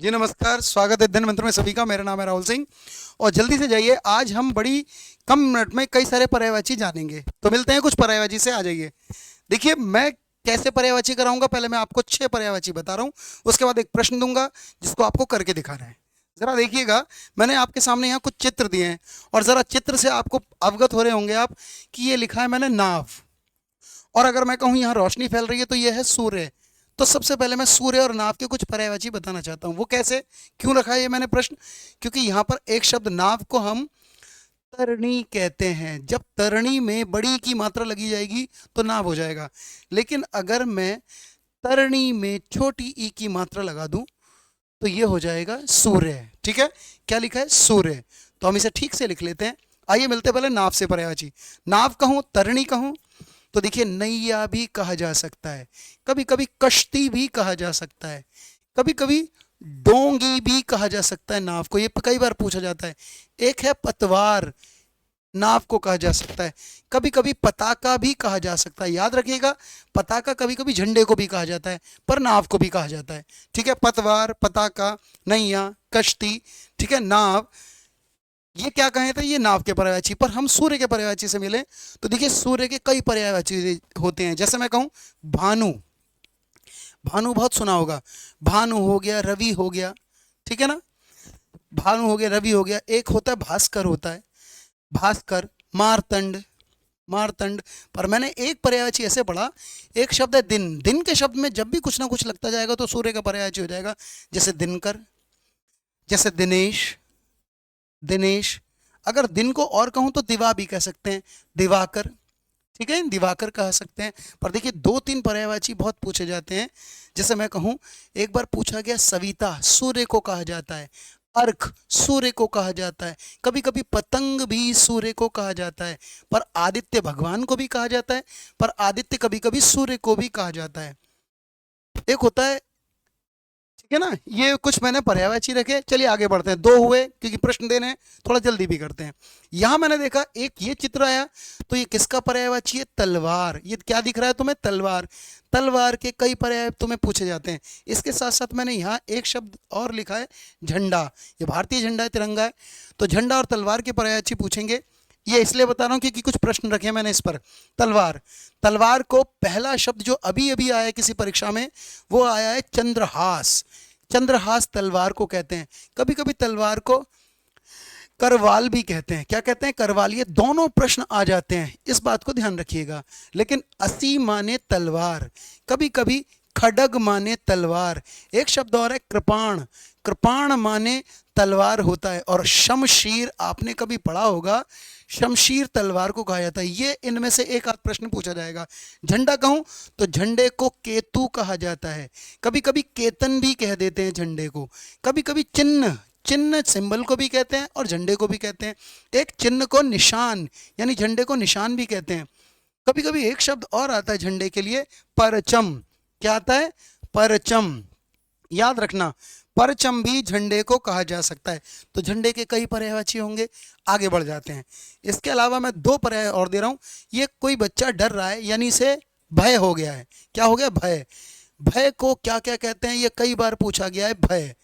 जी नमस्कार, स्वागत है धन मंत्र में सभी का। मेरा नाम है राहुल सिंह और जल्दी से जाइए, आज हम बड़ी कम मिनट में कई सारे पर्यायवाची जानेंगे। तो मिलते हैं कुछ पर्यायवाची से, आ जाइए। देखिए, मैं कैसे पर्यायवाची कराऊंगा, पहले मैं आपको 6 पर्यायवाची बता रहा हूँ, उसके बाद एक प्रश्न दूंगा जिसको आपको करके दिखाना है। जरा देखिएगा, मैंने आपके सामने यहाँ कुछ चित्र दिए हैं और जरा चित्र से आपको अवगत हो रहे होंगे आप कि ये लिखा है मैंने नाव। और अगर मैं कहूँ यहाँ रोशनी फैल रही है तो ये है सूर्य। तो सबसे पहले मैं सूर्य और नाव के कुछ पर्यायवाची बताना चाहता हूँ। वो कैसे, क्यों रखा है ये मैंने प्रश्न, क्योंकि यहाँ पर एक शब्द नाव को हम तरणी कहते हैं। जब तरणी में बड़ी की मात्रा लगी जाएगी तो नाव हो जाएगा, लेकिन अगर मैं तरणी में छोटी ई की मात्रा लगा दूं तो ये हो जाएगा सूर्य। ठीक है, क्या लिखा है? सूर्य। तो हम इसे ठीक से लिख लेते हैं। आइए मिलते हैं पहले नाव से पर्यायवाची। नाव कहूँ, तरणी कहूँ, तो देखिए नैया भी कहा जा सकता है, कभी कभी कश्ती भी कहा जा सकता है, कभी कभी डोंगी भी कहा जा सकता है नाव को। ये कई बार पूछा जाता है। एक है पतवार, नाव को कहा जा सकता है। कभी कभी पताका भी कहा जा सकता है। याद रखिएगा, पताका कभी कभी झंडे को भी कहा जाता है, पर नाव को भी कहा जाता है। ठीक है, पतवार, पताका, नैया, कश्ती, ठीक है, नाव, ये क्या कहे थे? ये नाव के पर्यायवाची। पर हम सूर्य के पर्यायवाची से मिले तो देखिए सूर्य के कई पर्यायवाची होते हैं। जैसे मैं कहूँ भानु, भानु बहुत सुना होगा। भानु हो गया, रवि हो गया, ठीक है ना, भानु हो गया, रवि हो गया। एक होता है भास्कर, होता है भास्कर, मारतंड, मारतंड। पर मैंने एक पर्यायवाची ऐसे पढ़ा, एक शब्द है दिन। दिन के शब्द में जब भी कुछ ना कुछ लगता जाएगा तो सूर्य का पर्यायवाची हो जाएगा। जैसे दिनकर, जैसे दिनेश, दिनेश। अगर दिन को और कहूं तो दिवा भी कह सकते हैं, दिवाकर, ठीक है, दिवाकर कह सकते हैं। पर देखिए 2-3 पर्यायवाची बहुत पूछे जाते हैं। जैसे मैं कहूं, एक बार पूछा गया सविता, सूर्य को कहा जाता है। अर्क, सूर्य को कहा जाता है। कभी कभी पतंग भी सूर्य को कहा जाता है। पर आदित्य भगवान को भी कहा जाता है, पर आदित्य कभी कभी सूर्य को भी कहा जाता है। एक होता है, ठीक है ना, ये कुछ मैंने पर्यायवाची रखे। चलिए आगे बढ़ते हैं, 2 हुए क्योंकि प्रश्न देने हैं, थोड़ा जल्दी भी करते हैं। यहां मैंने देखा एक ये चित्र आया, तो ये किसका पर्यायवाची है? तलवार। ये क्या दिख रहा है तुम्हें? तलवार। तलवार के कई पर्याय तुम्हें पूछे जाते हैं। इसके साथ साथ मैंने यहाँ एक शब्द और लिखा है, झंडा। ये भारतीय झंडा है, तिरंगा है। तो झंडा और तलवार के पर्यायवाची पूछेंगे। ये इसलिए बता रहा हूँ क्योंकि कुछ प्रश्न रखे हैं मैंने इस पर। तलवार, तलवार को पहला शब्द जो अभी अभी आया है किसी परीक्षा में, वो आया है चंद्रहास। चंद्रहास तलवार को कहते हैं। कभी कभी तलवार को करवाल भी कहते हैं। क्या कहते हैं? करवाल। ये दोनों प्रश्न आ जाते हैं, इस बात को ध्यान रखिएगा। लेकिन असी माने तलवार, कभी कभी खडग माने तलवार। एक शब्द और है कृपाण, कृपाण माने तलवार होता है। और शमशीर आपने कभी पढ़ा होगा, शमशीर तलवार को कहा जाता है। ये इनमें से एक आध प्रश्न पूछा जाएगा। झंडा कहूं तो झंडे को केतु कहा जाता है। कभी कभी केतन भी कह देते हैं झंडे को। कभी कभी चिन्ह, चिन्ह सिंबल को भी कहते हैं और झंडे को भी कहते हैं। एक चिन्ह को निशान, यानी झंडे को निशान भी कहते हैं। कभी कभी एक शब्द और आता है झंडे के लिए, परचम। क्या आता है? परचम। याद रखना, परचम भी झंडे को कहा जा सकता है। तो झंडे के कई पर्यायवाची होंगे। आगे बढ़ जाते हैं। इसके अलावा मैं 2 पर्याय और दे रहा हूं। ये कोई बच्चा डर रहा है, यानी इसे भय हो गया है। क्या हो गया? भय। भय को क्या क्या कहते हैं? ये कई बार पूछा गया है। भय,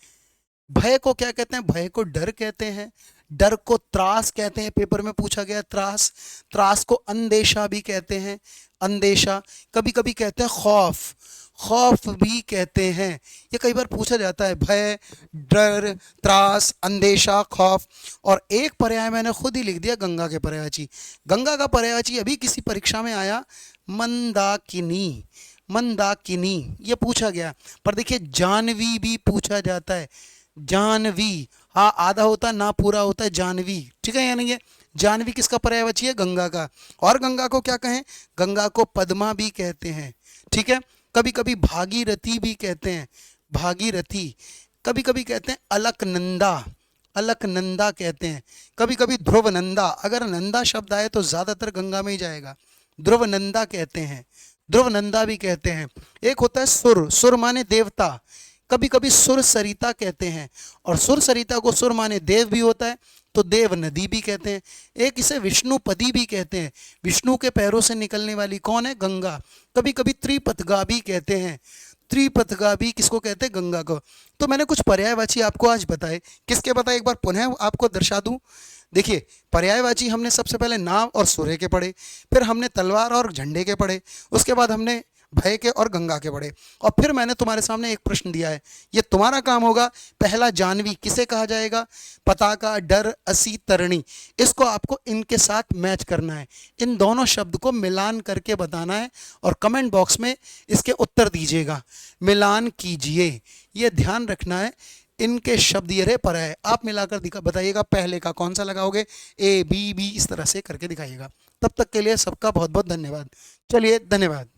भय को क्या कहते हैं? भय को डर कहते हैं। डर को त्रास कहते हैं, पेपर में पूछा गया त्रास। त्रास को अंदेशा भी कहते हैं, अंदेशा। कभी कभी कहते हैं खौफ, खौफ भी कहते हैं। ये कई बार पूछा जाता है, भय, डर, त्रास, अंदेशा, खौफ। और एक पर्याय मैंने खुद ही लिख दिया, गंगा के पर्यायवाची। गंगा का पर्यायवाची अभी किसी परीक्षा में आया, मंदाकिनी, मंदाकिनी, ये पूछा गया। पर देखिए जानवी भी पूछा जाता है, जानवी। हाँ, आधा होता है ना, पूरा होता है, जानवी। ठीक है, यानी ये जानवी किसका पर्यायवाची है? गंगा का। और गंगा को क्या कहें? गंगा को पद्मा भी कहते हैं। ठीक है, कभी कभी भागीरथी भी कहते हैं, भागीरथी। कभी कभी कहते हैं अलकनंदा, अलकनंदा कहते हैं। कभी कभी ध्रुवनंदा। अगर नंदा शब्द आए तो ज़्यादातर गंगा में ही जाएगा, ध्रुवनंदा कहते हैं, ध्रुवनंदा भी कहते हैं। एक होता है सुर, सुर माने देवता। कभी कभी सुर सरिता कहते हैं। और सुर सरिता को सुर माने देव भी होता है, तो देव नदी भी कहते हैं। एक इसे विष्णुपदी भी कहते हैं। विष्णु के पैरों से निकलने वाली कौन है? गंगा। कभी कभी त्रिपथगा भी कहते हैं। त्रिपथगामी किसको कहते हैं? गंगा को। तो मैंने कुछ पर्यायवाची आपको आज बताए, किसके बताए एक बार पुनः आपको दर्शा दूं। देखिए, पर्यायवाची हमने सबसे पहले नाव और सूर्य के पढ़े, फिर हमने तलवार और झंडे के पढ़े, उसके बाद हमने भय के और गंगा के पढ़े, और फिर मैंने तुम्हारे सामने एक प्रश्न दिया है, ये तुम्हारा काम होगा। पहला जानवी किसे कहा जाएगा? पताका, डर, असी, तरणी। इसको आपको इनके साथ मैच करना है, इन दोनों शब्द को मिलान करके बताना है और कमेंट बॉक्स में इसके उत्तर दीजिएगा, मिलान कीजिए। ये ध्यान रखना है, इनके शब्द ये रहे पर्याय, आप मिलाकर दिखा बताइएगा पहले का कौन सा लगाओगे, ए बी बी, इस तरह से करके दिखाइएगा। तब तक के लिए सबका बहुत बहुत धन्यवाद। चलिए, धन्यवाद।